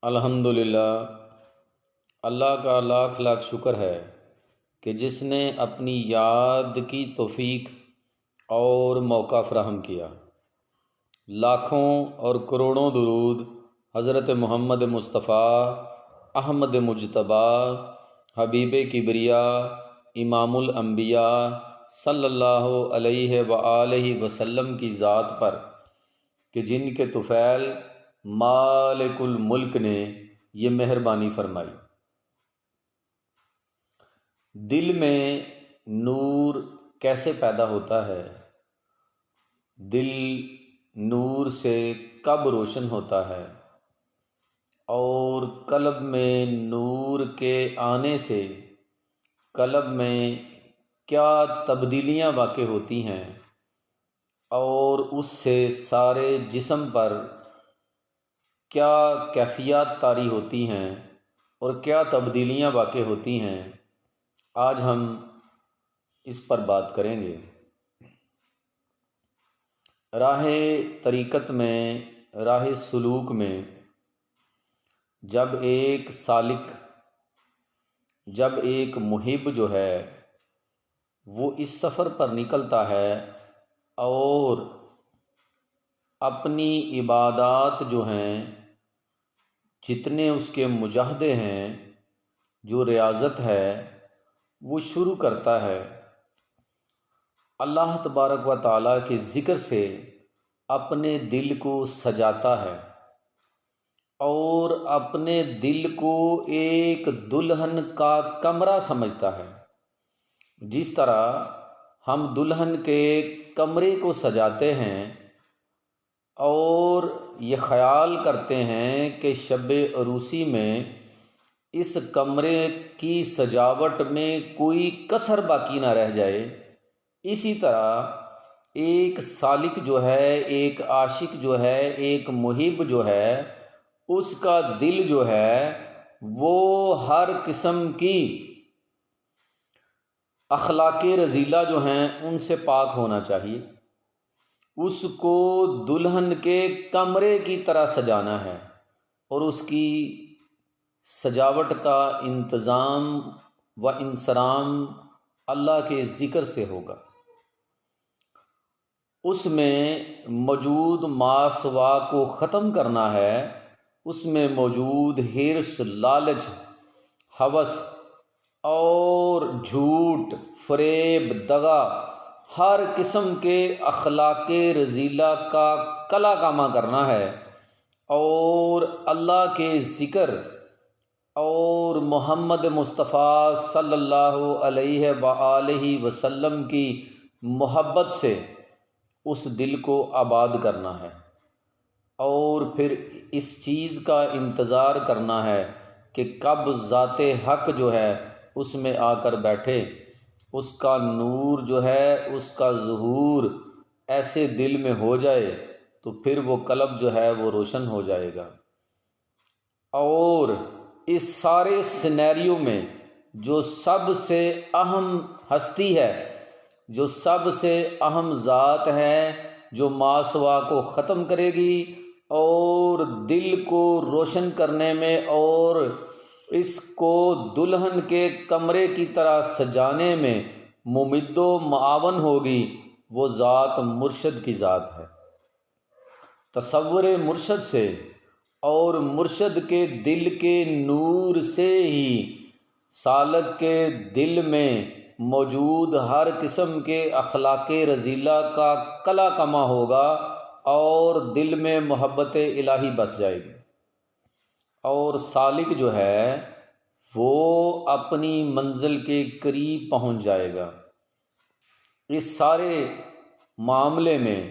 الحمدللہ، اللہ کا لاکھ لاکھ شکر ہے کہ جس نے اپنی یاد کی توفیق اور موقع فراہم کیا۔ لاکھوں اور کروڑوں درود حضرت محمد مصطفیٰ احمد مجتبیٰ حبیب کبریا امام الانبیاء صلی اللہ علیہ وآلہ وسلم کی ذات پر کہ جن کے طفیل مالک الملک نے یہ مہربانی فرمائی۔ دل میں نور کیسے پیدا ہوتا ہے؟ دل نور سے کب روشن ہوتا ہے؟ اور قلب میں نور کے آنے سے قلب میں کیا تبدیلیاں واقع ہوتی ہیں اور اس سے سارے جسم پر کیا کیفیات طاری ہوتی ہیں اور کیا تبدیلیاں واقع ہوتی ہیں، آج ہم اس پر بات کریں گے۔ راہ طریقت میں، راہ سلوک میں جب ایک سالک، جب ایک محب جو ہے وہ اس سفر پر نکلتا ہے اور اپنی عبادات جو ہیں، جتنے اس کے مجاہدے ہیں، جو ریاضت ہے وہ شروع کرتا ہے، اللہ تبارک و تعالیٰ کے ذکر سے اپنے دل کو سجاتا ہے اور اپنے دل کو ایک دلہن کا کمرہ سمجھتا ہے۔ جس طرح ہم دلہن کے کمرے کو سجاتے ہیں اور یہ خیال کرتے ہیں کہ شب عروسی میں اس کمرے کی سجاوٹ میں کوئی کسر باقی نہ رہ جائے، اسی طرح ایک سالک جو ہے، ایک عاشق جو ہے، ایک محب جو ہے، اس کا دل جو ہے وہ ہر قسم کی اخلاق رذیلہ جو ہیں ان سے پاک ہونا چاہیے۔ اس کو دلہن کے کمرے کی طرح سجانا ہے اور اس کی سجاوٹ کا انتظام و انصرام اللہ کے ذکر سے ہوگا۔ اس میں موجود ماسوا کو ختم کرنا ہے، اس میں موجود حرص، لالچ، ہوس اور جھوٹ، فریب، دغا، ہر قسم کے اخلاق رذیلہ کا کلا کامہ کرنا ہے اور اللہ کے ذکر اور محمد مصطفیٰ صلی اللہ علیہ وآلہ وسلم کی محبت سے اس دل کو آباد کرنا ہے اور پھر اس چیز کا انتظار کرنا ہے کہ کب ذات حق جو ہے اس میں آ کر بیٹھے، اس کا نور جو ہے، اس کا ظہور ایسے دل میں ہو جائے تو پھر وہ قلب جو ہے وہ روشن ہو جائے گا۔ اور اس سارے سینیریو میں جو سب سے اہم ہستی ہے، جو سب سے اہم ذات ہے، جو ماسوا کو ختم کرے گی اور دل کو روشن کرنے میں اور اس کو دلہن کے کمرے کی طرح سجانے میں ممد و معاون ہوگی، وہ ذات مرشد کی ذات ہے۔ تصور مرشد سے اور مرشد کے دل کے نور سے ہی سالک کے دل میں موجود ہر قسم کے اخلاق رذیلہ کا کلا کما ہوگا اور دل میں محبت الہی بس جائے گی، اور سالک جو ہے وہ اپنی منزل کے قریب پہنچ جائے گا۔ اس سارے معاملے میں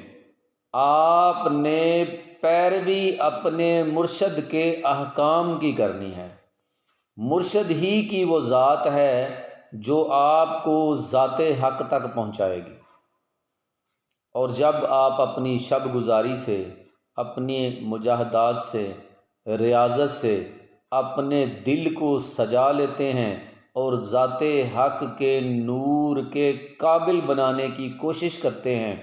آپ نے پیروی اپنے مرشد کے احکام کی کرنی ہے۔ مرشد ہی کی وہ ذات ہے جو آپ کو ذات حق تک پہنچائے گی، اور جب آپ اپنی شب گزاری سے، اپنی مجاہدات سے، ریاضت سے اپنے دل کو سجا لیتے ہیں اور ذات حق کے نور کے قابل بنانے کی کوشش کرتے ہیں،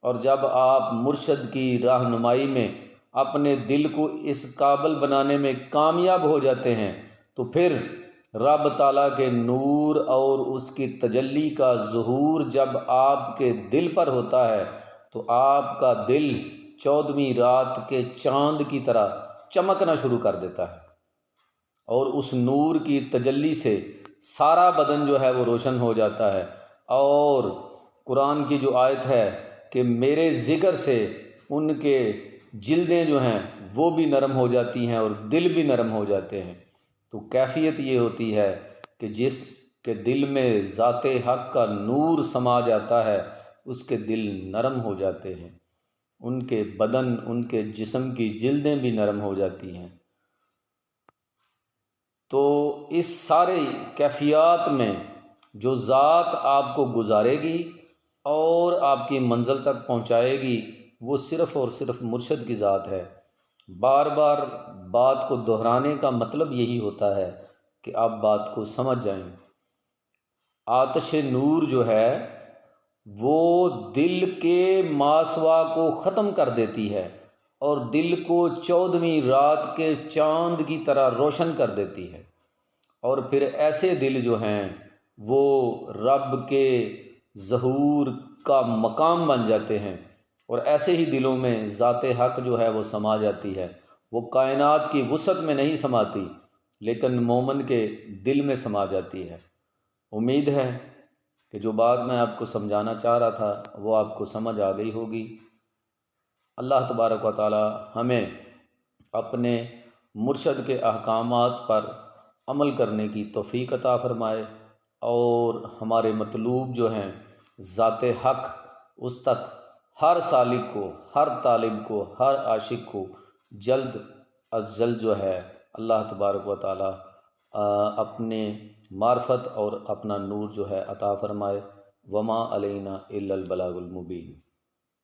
اور جب آپ مرشد کی رہنمائی میں اپنے دل کو اس قابل بنانے میں کامیاب ہو جاتے ہیں تو پھر رب تعالیٰ کے نور اور اس کی تجلی کا ظہور جب آپ کے دل پر ہوتا ہے تو آپ کا دل 14ویں رات کے چاند کی طرح چمکنا شروع کر دیتا ہے، اور اس نور کی تجلی سے سارا بدن جو ہے وہ روشن ہو جاتا ہے۔ اور قرآن کی جو آیت ہے کہ میرے ذکر سے ان کے جلدیں جو ہیں وہ بھی نرم ہو جاتی ہیں اور دل بھی نرم ہو جاتے ہیں، تو کیفیت یہ ہوتی ہے کہ جس کے دل میں ذات حق کا نور سما جاتا ہے اس کے دل نرم ہو جاتے ہیں، ان کے بدن، ان کے جسم کی جلدیں بھی نرم ہو جاتی ہیں۔ تو اس سارے کیفیات میں جو ذات آپ کو گزارے گی اور آپ کی منزل تک پہنچائے گی وہ صرف اور صرف مرشد کی ذات ہے۔ بار بار بات کو دہرانے کا مطلب یہی ہوتا ہے کہ آپ بات کو سمجھ جائیں۔ آتش نور جو ہے وہ دل کے ماسوا کو ختم کر دیتی ہے اور دل کو 14ویں رات کے چاند کی طرح روشن کر دیتی ہے، اور پھر ایسے دل جو ہیں وہ رب کے ظہور کا مقام بن جاتے ہیں، اور ایسے ہی دلوں میں ذات حق جو ہے وہ سما جاتی ہے۔ وہ کائنات کی وسعت میں نہیں سماتی لیکن مومن کے دل میں سما جاتی ہے۔ امید ہے کہ جو بات میں آپ کو سمجھانا چاہ رہا تھا وہ آپ کو سمجھ آ گئی ہوگی۔ اللہ تبارک و تعالی ہمیں اپنے مرشد کے احکامات پر عمل کرنے کی توفیق عطا فرمائے، اور ہمارے مطلوب جو ہیں ذات حق اس تک ہر سالک کو، ہر طالب کو، ہر عاشق کو جلد از جلد جو ہے اللہ تبارک و تعالی اپنے معرفت اور اپنا نور جو ہے عطا فرمائے۔ وما علینا الا البلاغ المبین۔